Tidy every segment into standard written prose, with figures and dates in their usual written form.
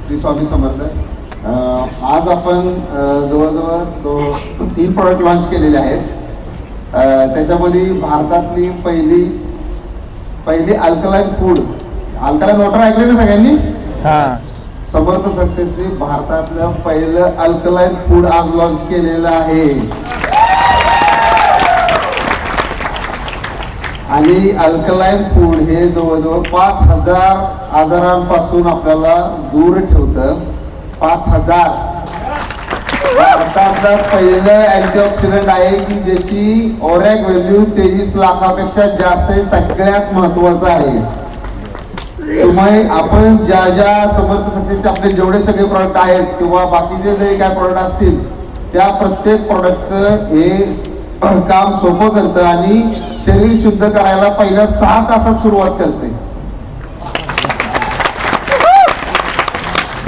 श्री स्वामी समर्थ. आज आपण जवळजवळ 3 प्रोडक्ट लॉन्च केलेले आहेत. त्याच्यामध्ये भारतातली पहिली अल्कलाईन फूड, अल्कलाईन वॉटर ऐकले ना सगळ्यांनी? समर्थ सक्सेसनी भारतातलं पहिलं अल्कलाईन फूड आज लॉन्च केलेलं आहे. आणि अल्कलाईन फूड हे जवळजवळ 5000 आजारांपासून आपल्याला दूर ठेवतं. 5000. भारतातलं पहिलं अँटीऑक्सिडंट आहे की ज्याची ओरॅक व्हॅल्यू 23 लाखापेक्षा जास्त आहे. सगळ्यात महत्वाचं आहे. त्यामुळे आपण ज्या समर्थ सक्सेसचे आपले जेवढे सगळे प्रोडक्ट आहेत किंवा बाकीचे जे काय प्रोडक्ट असतील त्या प्रत्येक प्रोडक्टचं हे काम सोपं करतं आणि शरीर शुद्ध करायला पहिल्या 6 तासात सुरुवात करते.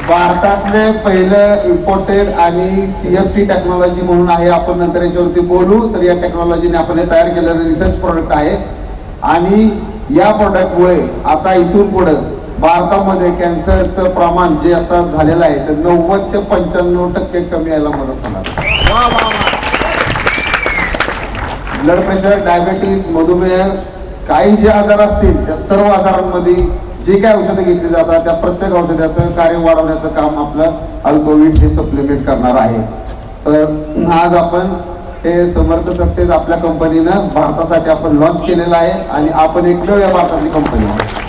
भारतातले पहिलं इम्पोर्टेड आणि CFT टेक्नॉलॉजी म्हणून आहे. आपण नंतर याच्यावरती बोलू. तर या टेक्नॉलॉजीने आपण हे तयार केलेलं रिसर्च प्रोडक्ट आहे. आणि या प्रोडक्टमुळे आता इथून पुढे भारतामध्ये कॅन्सरचं प्रमाण जे आता झालेलं आहे तर 90 ते 95% कमी यायला मदत होणार. ब्लड प्रेशर, डायबेटीस, मधुमेह, काही जे आजार असतील त्या सर्व आजारांमध्ये जे काय औषधं घेतली जातात त्या प्रत्येक औषधाचं कार्य वाढवण्याचं काम आपलं अल्कोविट हे सप्लिमेंट करणार आहे. तर आज आपण हे समर्थ सक्सेस आपल्या कंपनीनं भारतासाठी आपण लॉन्च केलेलं आहे आणि आपण एकमेव या भारतातली कंपनी आहे.